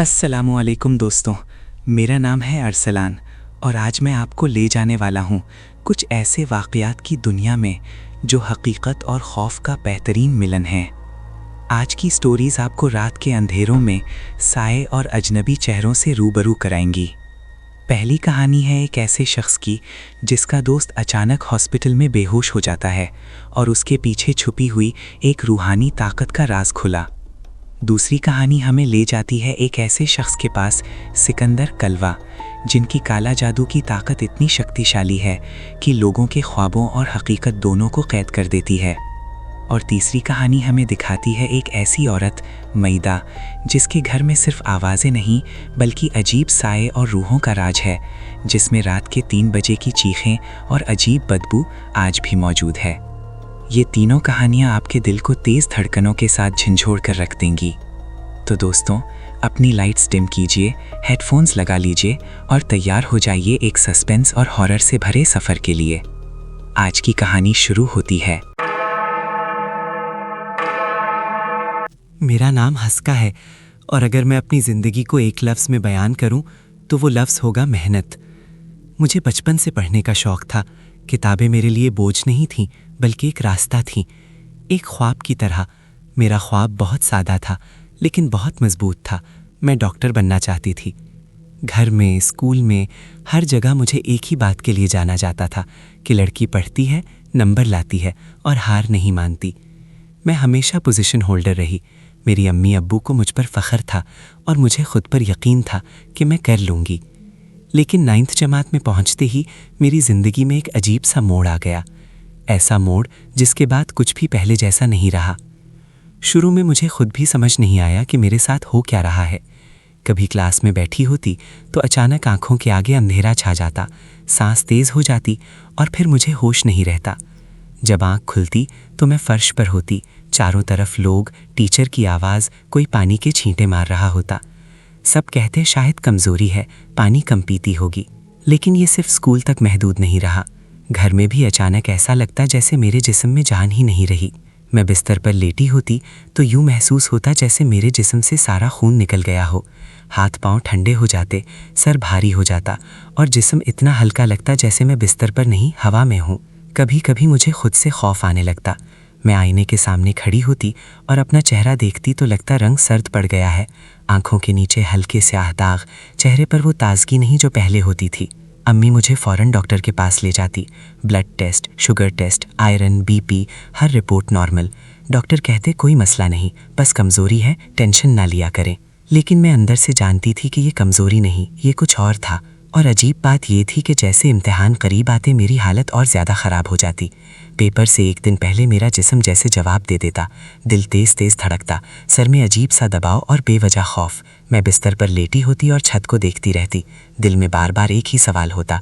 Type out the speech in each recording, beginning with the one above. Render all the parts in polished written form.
अस्सलामुअलैकुम दोस्तों, मेरा नाम है अरसलान और आज मैं आपको ले जाने वाला हूँ कुछ ऐसे वाक़यात की दुनिया में जो हकीकत और खौफ का बेहतरीन मिलन है। आज की स्टोरीज़ आपको रात के अंधेरों में साए और अजनबी चेहरों से रूबरू कराएंगी। पहली कहानी है एक ऐसे शख्स की जिसका दोस्त अचानक हॉस्पिटल में बेहोश हो जाता है और उसके पीछे छुपी हुई एक रूहानी ताकत का राज खुला। दूसरी कहानी हमें ले जाती है एक ऐसे शख्स के पास, सिकंदर कलवा, जिनकी काला जादू की ताकत इतनी शक्तिशाली है कि लोगों के ख्वाबों और हकीकत दोनों को कैद कर देती है। और तीसरी कहानी हमें दिखाती है एक ऐसी औरत, मैदा, जिसके घर में सिर्फ आवाज़ें नहीं बल्कि अजीब साए और रूहों का राज है, जिसमें रात के 3 बजे की चीखें और अजीब बदबू आज भी मौजूद है। ये तीनों कहानियाँ आपके दिल को तेज़ धड़कनों के साथ झंझोड़ कर रख देंगी। तो दोस्तों, अपनी लाइट्स डिम कीजिए, हेडफोन्स लगा लीजिए और तैयार हो जाइए एक सस्पेंस और हॉरर से भरे सफ़र के लिए। आज की कहानी शुरू होती है। मेरा नाम हस्का है और अगर मैं अपनी ज़िंदगी को एक लफ्ज़ में बयान करूं तो वो लफ्ज़ होगा मेहनत। मुझे बचपन से पढ़ने का शौक़ था। किताबें मेरे लिए बोझ नहीं थीं बल्कि एक रास्ता थी, एक ख्वाब की तरह। मेरा ख्वाब बहुत सादा था लेकिन बहुत मजबूत था। मैं डॉक्टर बनना चाहती थी। घर में, स्कूल में, हर जगह मुझे एक ही बात के लिए जाना जाता था कि लड़की पढ़ती है, नंबर लाती है और हार नहीं मानती। मैं हमेशा पोजीशन होल्डर रही। मेरी अम्मी अब्बू को मुझ पर फ़ख्र था और मुझे खुद पर यकीन था कि मैं कर लूँगी। लेकिन 9th जमात में पहुँचते ही मेरी ज़िंदगी में एक अजीब सा मोड़ आ गया। ऐसा मोड़ जिसके बाद कुछ भी पहले जैसा नहीं रहा। शुरू में मुझे खुद भी समझ नहीं आया कि मेरे साथ हो क्या रहा है। कभी क्लास में बैठी होती तो अचानक आंखों के आगे अंधेरा छा जाता, सांस तेज़ हो जाती और फिर मुझे होश नहीं रहता। जब आंख खुलती तो मैं फर्श पर होती, चारों तरफ लोग, टीचर की आवाज़, कोई पानी के छींटे मार रहा होता। सब कहते शायद कमज़ोरी है, पानी कम पीती होगी। लेकिन ये सिर्फ स्कूल तक महदूद नहीं रहा। घर में भी अचानक ऐसा लगता जैसे मेरे जिस्म में जान ही नहीं रही। मैं बिस्तर पर लेटी होती तो यूँ महसूस होता जैसे मेरे जिस्म से सारा खून निकल गया हो। हाथ पांव ठंडे हो जाते, सर भारी हो जाता और जिस्म इतना हल्का लगता जैसे मैं बिस्तर पर नहीं, हवा में हूँ। कभी कभी मुझे खुद से खौफ आने लगता। मैं आईने के सामने खड़ी होती और अपना चेहरा देखती तो लगता रंग सर्द पड़ गया है। आंखों के नीचे हल्के स्याह दाग, चेहरे पर वो ताजगी नहीं जो पहले होती थी। अम्मी मुझे फ़ौरन डॉक्टर के पास ले जाती। Blood test, sugar test, iron, BP, हर रिपोर्ट नॉर्मल। डॉक्टर कहते कोई मसला नहीं, बस कमज़ोरी है, टेंशन ना लिया करें। लेकिन मैं अंदर से जानती थी कि ये कमज़ोरी नहीं, ये कुछ और था। और अजीब बात ये थी कि जैसे इम्तिहान करीब आते मेरी हालत और ज़्यादा ख़राब हो जाती। पेपर से एक दिन पहले मेरा जिस्म जैसे जवाब दे देता, दिल तेज़ तेज़ धड़कता, सर में अजीब सा दबाव और बेवजह खौफ। मैं बिस्तर पर लेटी होती और छत को देखती रहती। दिल में बार बार एक ही सवाल होता,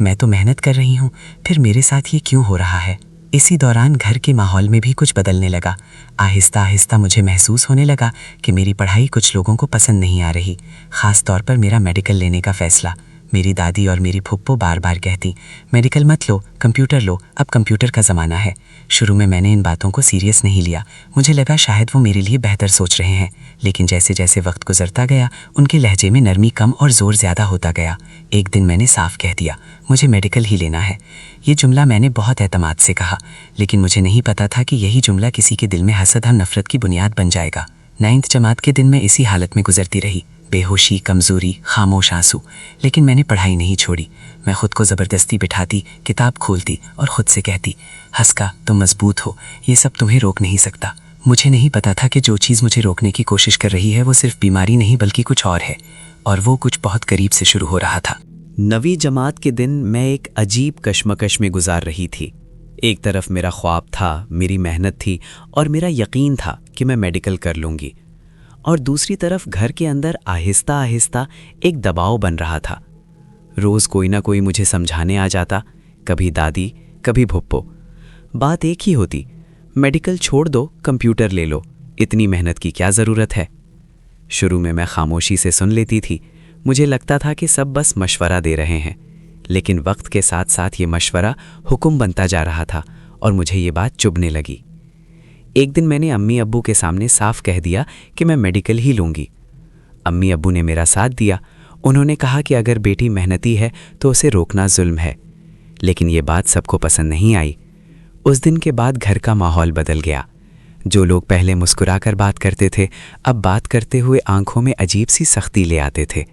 मैं तो मेहनत कर रही हूँ, फिर मेरे साथ ये क्यों हो रहा है। इसी दौरान घर के माहौल में भी कुछ बदलने लगा। आहिस्ता आहिस्ता मुझे महसूस होने लगा कि मेरी पढ़ाई कुछ लोगों को पसंद नहीं आ रही, ख़ास तौर पर मेरा मेडिकल लेने का फ़ैसला। मेरी दादी और मेरी फुप्पो बार बार कहती, मेडिकल मत लो, कंप्यूटर लो, अब कंप्यूटर का ज़माना है। शुरू में मैंने इन बातों को सीरियस नहीं लिया। मुझे लगा शायद वो मेरे लिए बेहतर सोच रहे हैं। लेकिन जैसे जैसे वक्त गुजरता गया उनके लहजे में नरमी कम और ज़ोर ज़्यादा होता गया। एक दिन मैंने साफ कह दिया, मुझे मेडिकल ही लेना है। ये जुमला मैंने बहुत एतमाद से कहा, लेकिन मुझे नहीं पता था कि यही जुमला किसी के दिल में हसद और नफ़रत की बुनियाद बन जाएगा। 9th जमात के दिन मैं इसी हालत में गुजरती रही, बेहोशी, कमज़ोरी, खामोश आंसू। लेकिन मैंने पढ़ाई नहीं छोड़ी। मैं खुद को ज़बरदस्ती बिठाती, किताब खोलती और ख़ुद से कहती, हस्का तुम मजबूत हो, ये सब तुम्हें रोक नहीं सकता। मुझे नहीं पता था कि जो चीज़ मुझे रोकने की कोशिश कर रही है वो सिर्फ बीमारी नहीं बल्कि कुछ और है, और वो कुछ बहुत करीब से शुरू हो रहा था। 9वीं जमात के दिन मैं एक अजीब कश्मकश में गुजार रही थी। एक तरफ मेरा ख्वाब था, मेरी मेहनत थी और मेरा यकीन था कि मैं मेडिकल कर लूँगी, और दूसरी तरफ घर के अंदर आहिस्ता आहिस्ता एक दबाव बन रहा था। रोज़ कोई ना कोई मुझे समझाने आ जाता, कभी दादी, कभी भुप्पो। बात एक ही होती, मेडिकल छोड़ दो, कंप्यूटर ले लो, इतनी मेहनत की क्या ज़रूरत है। शुरू में मैं खामोशी से सुन लेती थी। मुझे लगता था कि सब बस मशवरा दे रहे हैं, लेकिन वक्त के साथ साथ ये मशवरा हुक्म बनता जा रहा था और मुझे ये बात चुभने लगी। एक दिन मैंने अम्मी अब्बू के सामने साफ कह दिया कि मैं मेडिकल ही लूँगी। अम्मी अब्बू ने मेरा साथ दिया। उन्होंने कहा कि अगर बेटी मेहनती है तो उसे रोकना जुल्म है, लेकिन ये बात सबको पसंद नहीं आई। उस दिन के बाद घर का माहौल बदल गया। जो लोग पहले मुस्कुराकर बात करते थे, अब बात करते हुए आंखों में अजीब सी सख्ती ले आते थे।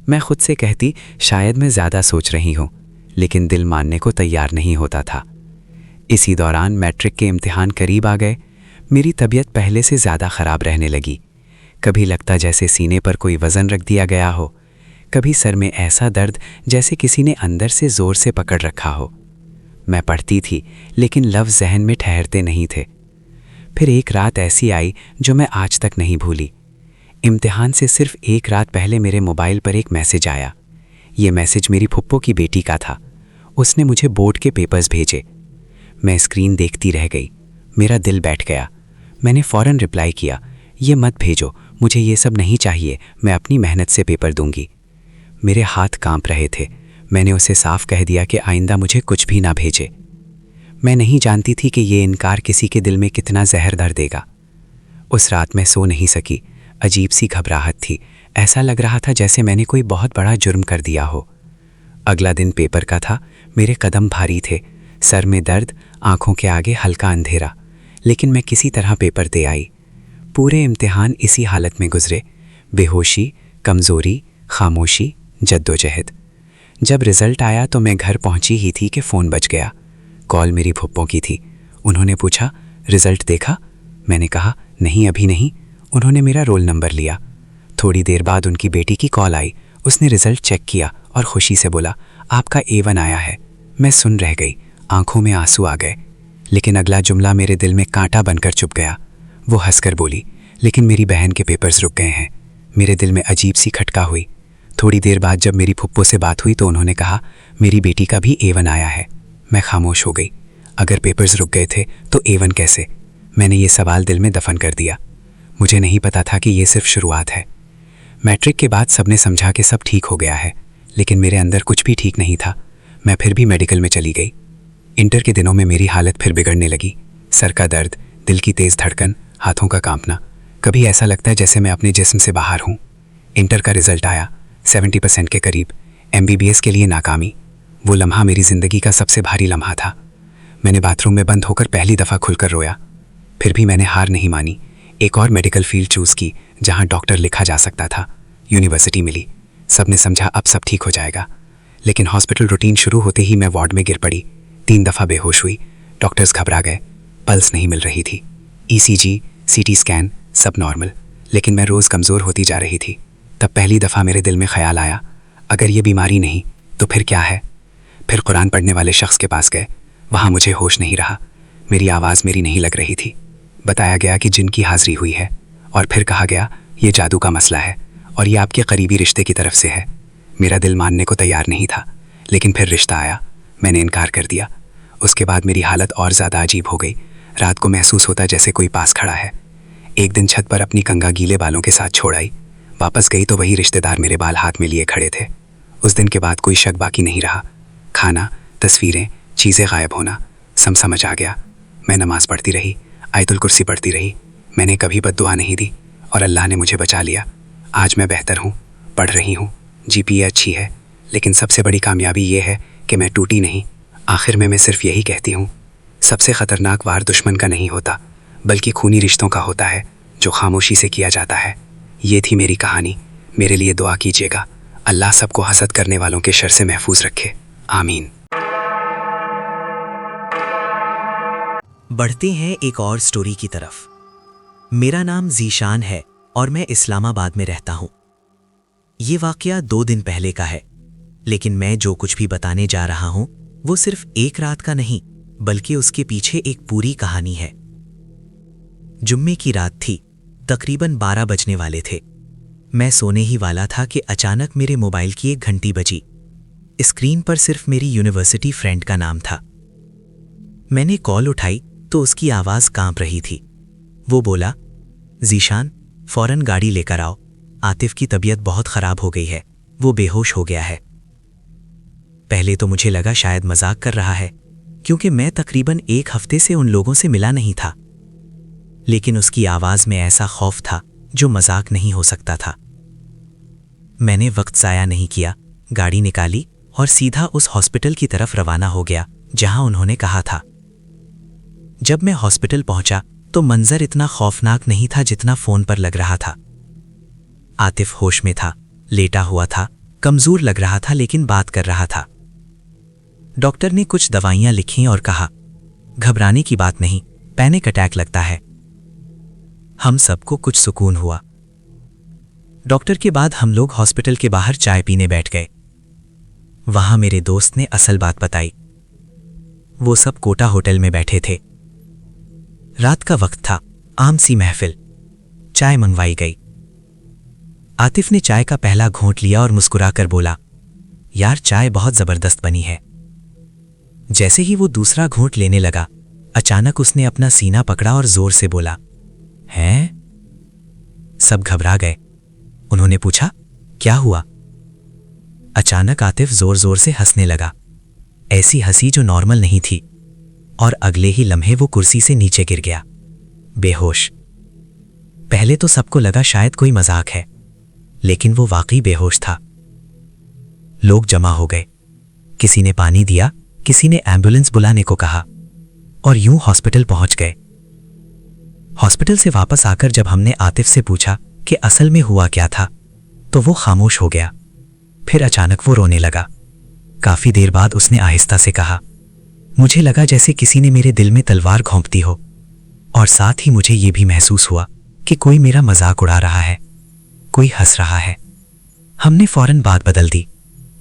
मैं खुद से कहती शायद मैं ज़्यादा सोच रही हूँ, लेकिन दिल मानने को तैयार नहीं होता था। इसी दौरान मैट्रिक के इम्तिहान करीब आ गए। मेरी तबीयत पहले से ज़्यादा ख़राब रहने लगी। कभी लगता जैसे सीने पर कोई वज़न रख दिया गया हो, कभी सर में ऐसा दर्द जैसे किसी ने अंदर से ज़ोर से पकड़ रखा हो। मैं पढ़ती थी, लेकिन लफ्ज़ जहन में ठहरते नहीं थे। फिर एक रात ऐसी आई जो मैं आज तक नहीं भूली। इम्तिहान से सिर्फ एक रात पहले मेरे मोबाइल पर एक मैसेज आया। ये मैसेज मेरी फुप्पो की बेटी का था। उसने मुझे बोर्ड के पेपर्स भेजे। मैं स्क्रीन देखती रह गई। मेरा दिल बैठ गया। मैंने फ़ौरन रिप्लाई किया, ये मत भेजो, मुझे ये सब नहीं चाहिए, मैं अपनी मेहनत से पेपर दूंगी। मेरे हाथ कांप रहे थे। मैंने उसे साफ कह दिया कि आइंदा मुझे कुछ भी ना भेजे। मैं नहीं जानती थी कि ये इनकार किसी के दिल में कितना जहर धर देगा। उस रात मैं सो नहीं सकी। अजीब सी घबराहट थी। ऐसा लग रहा था जैसे मैंने कोई बहुत बड़ा जुर्म कर दिया हो। अगला दिन पेपर का था। मेरे कदम भारी थे, सर में दर्द, आंखों के आगे हल्का अंधेरा, लेकिन मैं किसी तरह पेपर दे आई। पूरे इम्तिहान इसी हालत में गुजरे, बेहोशी, कमज़ोरी, खामोशी, जद्दोजहद। जब रिज़ल्ट आया तो मैं घर पहुंची ही थी कि फ़ोन बज गया। कॉल मेरी फुप्पो की थी। उन्होंने पूछा, रिज़ल्ट देखा? मैंने कहा, नहीं, अभी नहीं। उन्होंने मेरा रोल नंबर लिया। थोड़ी देर बाद उनकी बेटी की कॉल आई। उसने रिज़ल्ट चेक किया और खुशी से बोला, आपका A1 आया है। मैं सुन रह गई, आंखों में आंसू आ गए। लेकिन अगला जुमला मेरे दिल में कांटा बनकर चुभ गया। वो हंसकर बोली, लेकिन मेरी बहन के पेपर्स रुक गए हैं। मेरे दिल में अजीब सी खटका हुई। थोड़ी देर बाद जब मेरी फुप्पो से बात हुई तो उन्होंने कहा, मेरी बेटी का भी A1 आया है। मैं खामोश हो गई। अगर पेपर्स रुक गए थे तो A1 कैसे? मैंने ये सवाल दिल में दफन कर दिया। मुझे नहीं पता था कि ये सिर्फ शुरुआत है। मैट्रिक के बाद सबने समझा कि सब ठीक हो गया है, लेकिन मेरे अंदर कुछ भी ठीक नहीं था। मैं फिर भी मेडिकल में चली गई। इंटर के दिनों में मेरी हालत फिर बिगड़ने लगी। सर का दर्द, दिल की तेज़ धड़कन, हाथों का कांपना। कभी ऐसा लगता है जैसे मैं अपने जिस्म से बाहर हूँ। इंटर का रिज़ल्ट आया, 70% के करीब। MBBS के लिए नाकामी। वो लम्हा मेरी ज़िंदगी का सबसे भारी लम्हा था। मैंने बाथरूम में बंद होकर पहली दफ़ा खुलकर रोया। फिर भी मैंने हार नहीं मानी। एक और मेडिकल फील्ड चूज़ की जहाँ डॉक्टर लिखा जा सकता था। यूनिवर्सिटी मिली। सबने समझा अब सब ठीक हो जाएगा, लेकिन हॉस्पिटल रूटीन शुरू होते ही मैं वार्ड में गिर पड़ी। 3 दफ़ा बेहोश हुई। डॉक्टर्स घबरा गए। पल्स नहीं मिल रही थी। ECG, CT स्कैन सब नॉर्मल, लेकिन मैं रोज़ कमज़ोर होती जा रही थी। तब पहली दफ़ा मेरे दिल में ख्याल आया, अगर ये बीमारी नहीं तो फिर क्या है? फिर कुरान पढ़ने वाले शख्स के पास गए। वहाँ मुझे होश नहीं रहा। मेरी आवाज़ मेरी नहीं लग रही थी। बताया गया कि जिन की हाज़िरी हुई है, और फिर कहा गया ये जादू का मसला है और ये आपके करीबी रिश्ते की तरफ से है। मेरा दिल मानने को तैयार नहीं था, लेकिन फिर रिश्ता आया। मैंने इनकार कर दिया। उसके बाद मेरी हालत और ज़्यादा अजीब हो गई। रात को महसूस होता जैसे कोई पास खड़ा है। एक दिन छत पर अपनी कंघा गीले बालों के साथ छोड़ आई। वापस गई तो वही रिश्तेदार मेरे बाल हाथ में लिए खड़े थे। उस दिन के बाद कोई शक बाकी नहीं रहा। खाना, तस्वीरें, चीज़ें गायब होना, समझ आ गया। मैं नमाज़ पढ़ती रही, आयतुल कुर्सी पढ़ती रही। मैंने कभी बद्दुआ नहीं दी और अल्लाह ने मुझे बचा लिया। आज मैं बेहतर हूँ, पढ़ रही हूँ, GPA अच्छी है, लेकिन सबसे बड़ी कामयाबी ये है कि मैं टूटी नहीं। आखिर में मैं सिर्फ यही कहती हूँ, सबसे ख़तरनाक वार दुश्मन का नहीं होता, बल्कि खूनी रिश्तों का होता है जो खामोशी से किया जाता है। ये थी मेरी कहानी। मेरे लिए दुआ कीजिएगा। अल्लाह सबको हसद करने वालों के शर से महफूज रखे। आमीन। बढ़ते हैं एक और स्टोरी की तरफ। मेरा नाम ज़ीशान है और मैं इस्लामाबाद में रहता हूँ। ये वाक़या 2 दिन पहले का है, लेकिन मैं जो कुछ भी बताने जा रहा हूँ वो सिर्फ एक रात का नहीं, बल्कि उसके पीछे एक पूरी कहानी है। जुम्मे की रात थी, तकरीबन 12 बजने वाले थे। मैं सोने ही वाला था कि अचानक मेरे मोबाइल की एक घंटी बजी। स्क्रीन पर सिर्फ मेरी यूनिवर्सिटी फ्रेंड का नाम था। मैंने कॉल उठाई तो उसकी आवाज़ कांप रही थी। वो बोला, ज़ीशान, फ़ौरन गाड़ी लेकर आओ, आतिफ की तबीयत बहुत ख़राब हो गई है, वो बेहोश हो गया है। पहले तो मुझे लगा शायद मजाक कर रहा है, क्योंकि मैं तकरीबन 1 हफ्ते से उन लोगों से मिला नहीं था। लेकिन उसकी आवाज़ में ऐसा खौफ था जो मजाक नहीं हो सकता था। मैंने वक्त ज़ाया नहीं किया, गाड़ी निकाली और सीधा उस हॉस्पिटल की तरफ रवाना हो गया जहां उन्होंने कहा था। जब मैं हॉस्पिटल पहुंचा तो मंजर इतना खौफनाक नहीं था जितना फोन पर लग रहा था। आतिफ होश में था, लेटा हुआ था, कमजोर लग रहा था लेकिन बात कर रहा था। डॉक्टर ने कुछ दवाइयां लिखीं और कहा, घबराने की बात नहीं, पैनिक अटैक लगता है। हम सबको कुछ सुकून हुआ। डॉक्टर के बाद हम लोग हॉस्पिटल के बाहर चाय पीने बैठ गए। वहां मेरे दोस्त ने असल बात बताई। वो सब कोटा होटल में बैठे थे। रात का वक्त था, आम सी महफिल। चाय मंगवाई गई। आतिफ ने चाय का पहला घोंट लिया और मुस्कुराकर बोला, यार चाय बहुत जबरदस्त बनी है। जैसे ही वो दूसरा घोंट लेने लगा, अचानक उसने अपना सीना पकड़ा और जोर से बोला, हैं? सब घबरा गए। उन्होंने पूछा, क्या हुआ? अचानक आतिफ जोर जोर से हंसने लगा, ऐसी हंसी जो नॉर्मल नहीं थी, और अगले ही लम्हे वो कुर्सी से नीचे गिर गया, बेहोश। पहले तो सबको लगा शायद कोई मजाक है, लेकिन वो वाकई बेहोश था। लोग जमा हो गए। किसी ने पानी दिया, किसी ने एम्बुलेंस बुलाने को कहा, और यूं हॉस्पिटल पहुंच गए। हॉस्पिटल से वापस आकर जब हमने आतिफ से पूछा कि असल में हुआ क्या था, तो वो खामोश हो गया। फिर अचानक वो रोने लगा। काफी देर बाद उसने आहिस्ता से कहा, मुझे लगा जैसे किसी ने मेरे दिल में तलवार घोंपती हो, और साथ ही मुझे ये भी महसूस हुआ कि कोई मेरा मजाक उड़ा रहा है, कोई हंस रहा है। हमने फौरन बात बदल दी,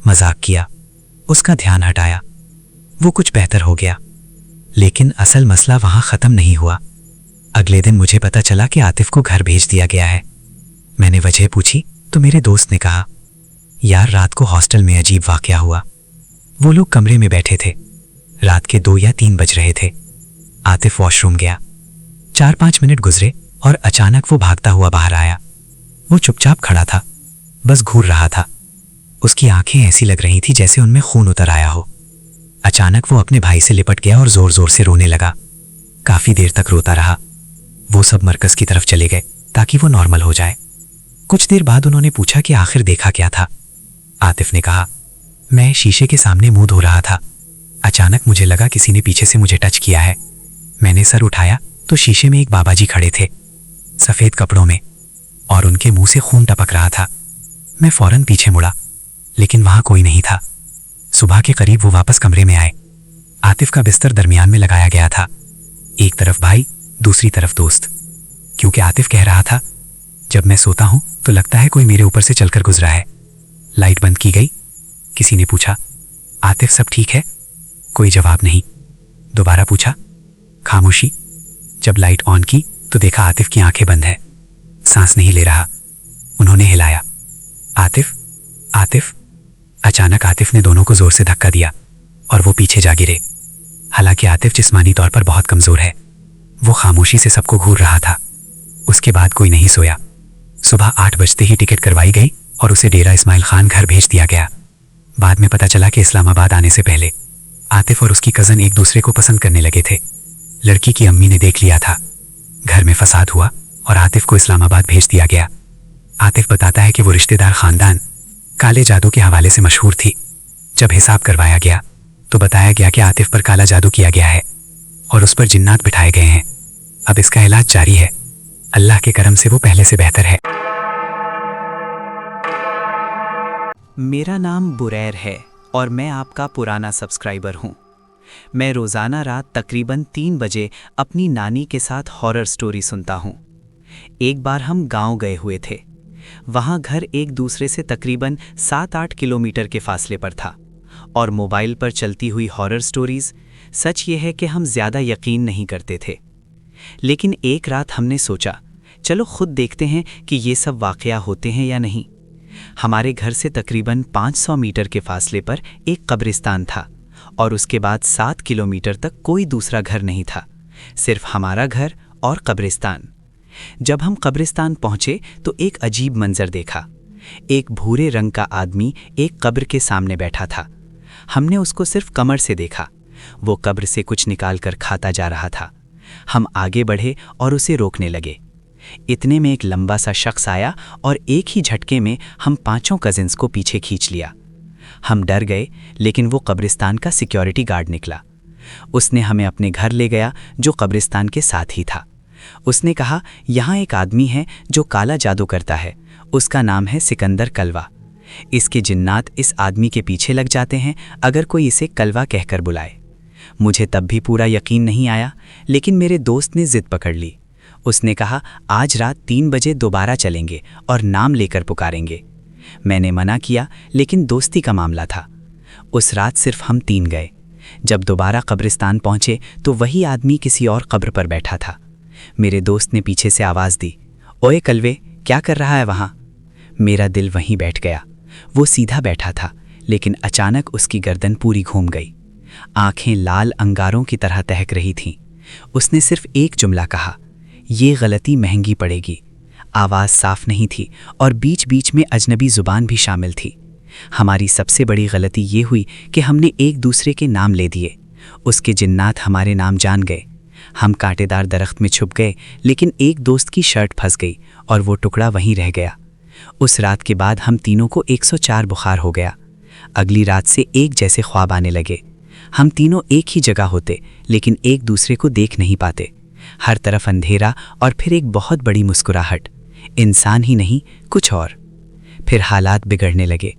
मजाक किया, उसका ध्यान हटाया। वो कुछ बेहतर हो गया, लेकिन असल मसला वहां खत्म नहीं हुआ। अगले दिन मुझे पता चला कि आतिफ को घर भेज दिया गया है। मैंने वजह पूछी तो मेरे दोस्त ने कहा, यार रात को हॉस्टल में अजीब वाकया हुआ। वो लोग कमरे में बैठे थे, रात के 2 या 3 बज रहे थे। आतिफ वॉशरूम गया। 4-5 मिनट गुजरे और अचानक वो भागता हुआ बाहर आया। वो चुपचाप खड़ा था, बस घूर रहा था। उसकी आंखें ऐसी लग रही थी जैसे उनमें खून उतर आया हो। अचानक वो अपने भाई से लिपट गया और जोर जोर से रोने लगा। काफी देर तक रोता रहा। वो सब मरकज की तरफ चले गए ताकि वो नॉर्मल हो जाए। कुछ देर बाद उन्होंने पूछा कि आखिर देखा क्या था। आतिफ ने कहा, मैं शीशे के सामने मुंह धो रहा था। अचानक मुझे लगा किसी ने पीछे से मुझे टच किया है। मैंने सर उठाया तो शीशे में एक बाबा जी खड़े थे, सफेद कपड़ों में, और उनके मुंह से खून टपक रहा था। मैं फौरन पीछे मुड़ा, लेकिन वहां कोई नहीं था। सुबह के करीब वो वापस कमरे में आए। आतिफ का बिस्तर दरमियान में लगाया गया था, एक तरफ भाई, दूसरी तरफ दोस्त। क्योंकि आतिफ कह रहा था, जब मैं सोता हूं तो लगता है कोई मेरे ऊपर से चलकर गुजरा है। लाइट बंद की गई। किसी ने पूछा, आतिफ सब ठीक है? कोई जवाब नहीं। दोबारा पूछा, खामोशी। जब लाइट ऑन की तो देखा आतिफ की आंखें बंद है, सांस नहीं ले रहा। उन्होंने हिलाया, आतिफ, आतिफ। अचानक आतिफ ने दोनों को जोर से धक्का दिया और वो पीछे जा गिरे। हालांकि आतिफ जिस्मानी तौर पर बहुत कमजोर है। वो खामोशी से सबको घूर रहा था। उसके बाद कोई नहीं सोया। सुबह 8 बजते ही टिकट करवाई गई और उसे डेरा इस्माइल खान घर भेज दिया गया। बाद में पता चला कि इस्लामाबाद आने से पहले आतिफ और उसकी कजन एक दूसरे को पसंद करने लगे थे। लड़की की अम्मी ने देख लिया था। घर में फसाद हुआ और आतिफ को इस्लामाबाद भेज दिया गया। आतिफ बताता है कि वो रिश्तेदार खानदान काले जादू के हवाले से मशहूर थी। जब हिसाब करवाया गया तो बताया गया कि आतिफ पर काला जादू किया गया है और उस पर जिन्नात बिठाए गए हैं। अब इसका इलाज जारी है। अल्लाह के करम से वो पहले से बेहतर है। मेरा नाम बुरैर है और मैं आपका पुराना सब्सक्राइबर हूँ। मैं रोज़ाना रात तकरीबन 3 बजे अपनी नानी के साथ हॉरर स्टोरी सुनता हूँ। एक बार हम गांव गए हुए थे। वहाँ घर एक दूसरे से तकरीबन 7-8 किलोमीटर के फासले पर था और मोबाइल पर चलती हुई हॉरर स्टोरीज़, सच ये है कि हम ज़्यादा यकीन नहीं करते थे। लेकिन एक रात हमने सोचा, चलो खुद देखते हैं कि ये सब वाक़या होते हैं या नहीं। हमारे घर से तकरीबन 500 मीटर के फासले पर एक कब्रिस्तान था और उसके बाद 7 किलोमीटर तक कोई दूसरा घर नहीं था, सिर्फ हमारा घर और कब्रिस्तान। जब हम कब्रिस्तान पहुंचे तो एक अजीब मंजर देखा। एक भूरे रंग का आदमी एक कब्र के सामने बैठा था। हमने उसको सिर्फ कमर से देखा। वो कब्र से कुछ निकाल कर खाता जा रहा था। हम आगे बढ़े और उसे रोकने लगे। इतने में एक लंबा सा शख्स आया और एक ही झटके में हम पांचों कजिन्स को पीछे खींच लिया। हम डर गए, लेकिन वो कब्रिस्तान का सिक्योरिटी गार्ड निकला। उसने हमें अपने घर ले गया जो कब्रिस्तान के साथ ही था। उसने कहा, यहाँ एक आदमी है जो काला जादू करता है, उसका नाम है सिकंदर कलवा। इसके जिन्नात इस आदमी के पीछे लग जाते हैं अगर कोई इसे कलवा कहकर बुलाए। मुझे तब भी पूरा यकीन नहीं आया, लेकिन मेरे दोस्त ने जिद पकड़ ली। उसने कहा, आज रात 3 बजे दोबारा चलेंगे और नाम लेकर पुकारेंगे। मैंने मना किया, लेकिन दोस्ती का मामला था। उस रात सिर्फ हम 3 गए। जब दोबारा कब्रिस्तान पहुंचे तो वही आदमी किसी और कब्र पर बैठा था। मेरे दोस्त ने पीछे से आवाज़ दी, ओए कलवे, क्या कर रहा है वहाँ? मेरा दिल वहीं बैठ गया। वो सीधा बैठा था, लेकिन अचानक उसकी गर्दन पूरी घूम गई। आंखें लाल अंगारों की तरह तहक रही थीं। उसने सिर्फ एक जुमला कहा, ये गलती महंगी पड़ेगी। आवाज़ साफ नहीं थी और बीच बीच में अजनबी ज़ुबान भी शामिल थी। हमारी सबसे बड़ी गलती ये हुई कि हमने एक दूसरे के नाम ले दिए। उसके जिन्नात हमारे नाम जान गए। हम कांटेदार दरख्त में छुप गए, लेकिन एक दोस्त की शर्ट फंस गई और वो टुकड़ा वहीं रह गया। उस रात के बाद हम तीनों को 104 बुखार हो गया। अगली रात से एक जैसे ख्वाब आने लगे। हम तीनों एक ही जगह होते, लेकिन एक दूसरे को देख नहीं पाते। हर तरफ अंधेरा और फिर एक बहुत बड़ी मुस्कुराहट। इंसान ही नहीं, कुछ और। फिर हालात बिगड़ने लगे।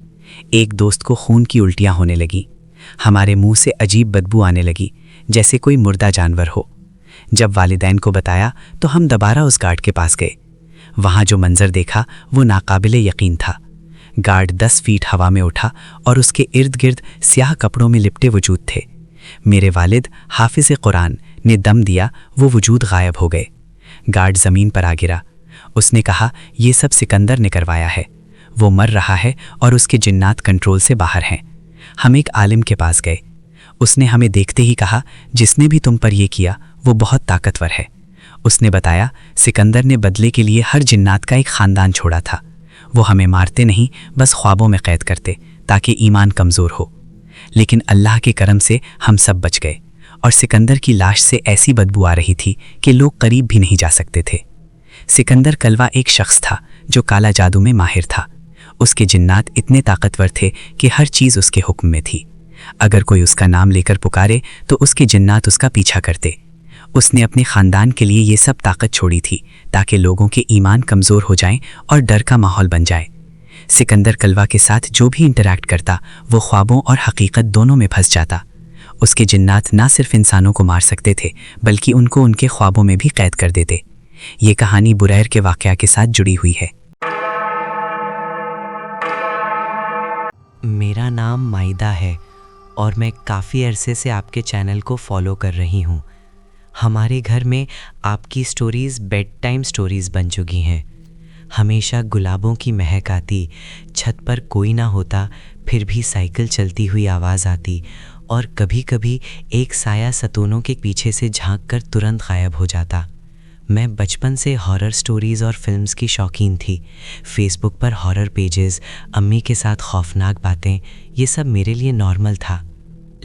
एक दोस्त को खून की उल्टियां होने लगीं। हमारे मुंह से अजीब बदबू आने लगी, जैसे कोई मुर्दा जानवर हो। जब वालिदैन को बताया तो हम दोबारा उस गार्ड के पास गए। वहाँ जो मंजर देखा वो नाकाबिले यकीन था। गार्ड 10 फीट हवा में उठा और उसके इर्द गिर्द स्याह कपड़ों में लिपटे वजूद थे। मेरे वालिद हाफिज़ कुरान ने दम दिया, वो वजूद गायब हो गए। गार्ड ज़मीन पर आ गिरा। उसने कहा, ये सब सिकंदर ने करवाया है। वो मर रहा है और उसके जिन्नात कंट्रोल से बाहर हैं। हम एक आलिम के पास गए। उसने हमें देखते ही कहा, जिसने भी तुम पर यह किया वो बहुत ताकतवर है। उसने बताया, सिकंदर ने बदले के लिए हर जिन्नात का एक ख़ानदान छोड़ा था। वो हमें मारते नहीं, बस ख्वाबों में कैद करते ताकि ईमान कमज़ोर हो। लेकिन अल्लाह के करम से हम सब बच गए और सिकंदर की लाश से ऐसी बदबू आ रही थी कि लोग करीब भी नहीं जा सकते थे। सिकंदर कलवा एक शख्स था जो काला जादू में माहिर था। उसके जिन्नात इतने ताकतवर थे कि हर चीज़ उसके हुक्म में थी। अगर कोई उसका नाम लेकर पुकारे तो उसके जिन्नात उसका पीछा करते। उसने अपने ख़ानदान के लिए ये सब ताकत छोड़ी थी ताकि लोगों के ईमान कमज़ोर हो जाएं और डर का माहौल बन जाए। सिकंदर कलवा के साथ जो भी इंटरैक्ट करता वो ख्वाबों और हकीकत दोनों में फंस जाता। उसके जिन्नात ना सिर्फ इंसानों को मार सकते थे, बल्कि उनको उनके ख्वाबों में भी कैद कर देते। ये कहानी बुरैर के वाक़या के साथ जुड़ी हुई है। मेरा नाम माइदा है और मैं काफ़ी अरसे से आपके चैनल को फॉलो कर रही हूँ। हमारे घर में आपकी स्टोरीज़ बेड टाइम स्टोरीज़ बन चुकी हैं। हमेशा गुलाबों की महक आती, छत पर कोई ना होता फिर भी साइकिल चलती हुई आवाज़ आती, और कभी कभी एक साया सतूनों के पीछे से झांक कर तुरंत गायब हो जाता। मैं बचपन से हॉरर स्टोरीज़ और फिल्म्स की शौकीन थी। फेसबुक पर हॉरर पेजेस, अम्मी के साथ खौफनाक बातें, ये सब मेरे लिए नॉर्मल था।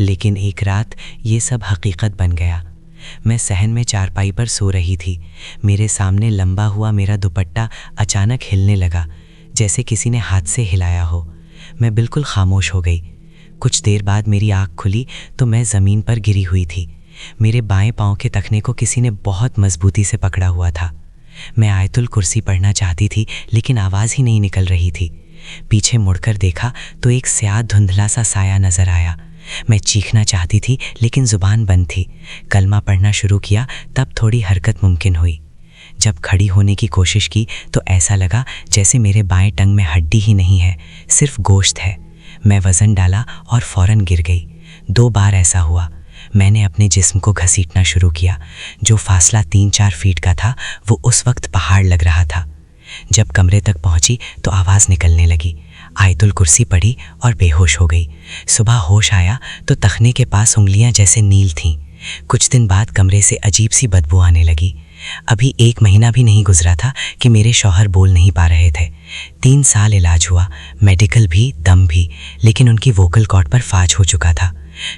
लेकिन एक रात ये सब हकीकत बन गया। मैं सहन में चारपाई पर सो रही थी। मेरे सामने लंबा हुआ मेरा दुपट्टा अचानक हिलने लगा, जैसे किसी ने हाथ से हिलाया हो। मैं बिल्कुल खामोश हो गई। कुछ देर बाद मेरी आँख खुली तो मैं ज़मीन पर गिरी हुई थी। मेरे बाएं पाँव के तखने को किसी ने बहुत मजबूती से पकड़ा हुआ था। मैं आयतुल कुर्सी पढ़ना चाहती थी, लेकिन आवाज़ ही नहीं निकल रही थी। पीछे मुड़कर देखा तो एक स्याह धुंधला सा साया नज़र आया। मैं चीखना चाहती थी, लेकिन ज़ुबान बंद थी। कलमा पढ़ना शुरू किया, तब थोड़ी हरकत मुमकिन हुई। जब खड़ी होने की कोशिश की तो ऐसा लगा जैसे मेरे बाएं टंग में हड्डी ही नहीं है, सिर्फ गोश्त है। मैं वज़न डाला और फ़ौरन गिर गई। 2 बार ऐसा हुआ। मैंने अपने जिस्म को घसीटना शुरू किया। जो फासला 3-4 फीट का था वो उस वक्त पहाड़ लग रहा था। जब कमरे तक पहुंची तो आवाज़ निकलने लगी। आयतुल कुर्सी पढ़ी और बेहोश हो गई। सुबह होश आया तो तखने के पास उंगलियां जैसे नील थीं। कुछ दिन बाद कमरे से अजीब सी बदबू आने लगी। अभी 1 महीना भी नहीं गुजरा था कि मेरे शौहर बोल नहीं पा रहे थे। 3 साल इलाज हुआ, मेडिकल भी, दम भी, लेकिन उनकी वोकल कॉर्ड पर फाज हो चुका था।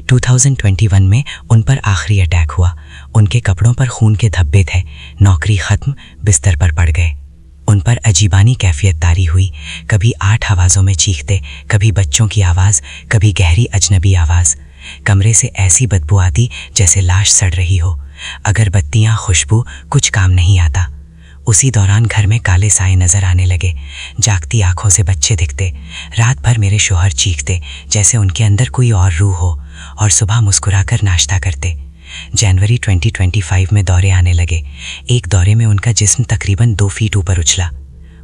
2021 में उन पर आखिरी अटैक हुआ। उनके कपड़ों पर खून के धब्बे थे। नौकरी खत्म, बिस्तर पर पड़ गए। उन पर अजीबानी कैफियत तारी हुई। कभी 8 आवाज़ों में चीखते, कभी बच्चों की आवाज़, कभी गहरी अजनबी आवाज़। कमरे से ऐसी बदबू आती जैसे लाश सड़ रही हो। अगरबत्तियाँ, खुशबू, कुछ काम नहीं आता। उसी दौरान घर में काले साए नजर आने लगे। जागती आंखों से बच्चे दिखते। रात भर मेरे शोहर चीखते जैसे उनके अंदर कोई और रूह हो, और सुबह मुस्कुराकर नाश्ता करते। जनवरी 2025 में दौरे आने लगे। एक दौरे में उनका जिस्म तकरीबन 2 फीट ऊपर उछला।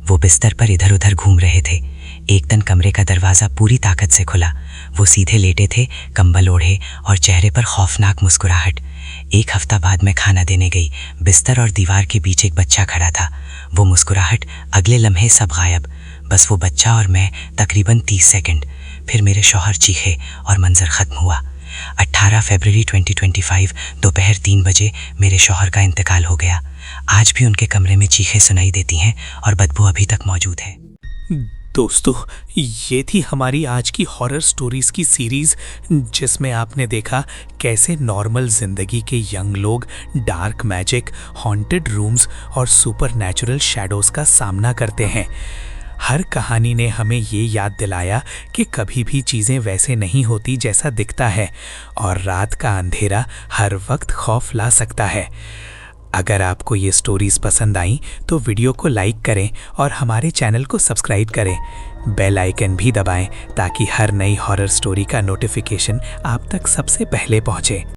वो बिस्तर पर इधर उधर घूम रहे थे। एकदम कमरे का दरवाज़ा पूरी ताकत से खुला। वो सीधे लेटे थे, कंबल ओढ़े, और चेहरे पर खौफनाक मुस्कुराहट। 1 हफ्ता बाद मैं खाना देने गई। बिस्तर और दीवार के बीच एक बच्चा खड़ा था। वो मुस्कुराहट, अगले लम्हे सब गायब। बस वो बच्चा और मैं, तकरीबन 30 सेकंड। फिर मेरे शौहर चीखे और मंजर ख़त्म हुआ। 18 फरवरी 2025 दोपहर 3 बजे मेरे शौहर का इंतकाल हो गया। आज भी उनके कमरे में चीखें सुनाई देती हैं और बदबू अभी तक मौजूद है। दोस्तों, ये थी हमारी आज की हॉरर स्टोरीज़ की सीरीज़, जिसमें आपने देखा कैसे नॉर्मल ज़िंदगी के यंग लोग डार्क मैजिक, हॉन्टेड रूम्स और सुपरनैचुरल शैडोज़ का सामना करते हैं। हर कहानी ने हमें ये याद दिलाया कि कभी भी चीज़ें वैसे नहीं होती जैसा दिखता है, और रात का अंधेरा हर वक्त खौफ ला सकता है। अगर आपको ये स्टोरीज़ पसंद आई तो वीडियो को लाइक करें और हमारे चैनल को सब्सक्राइब करें। बेल आइकन भी दबाएं ताकि हर नई हॉरर स्टोरी का नोटिफिकेशन आप तक सबसे पहले पहुंचे।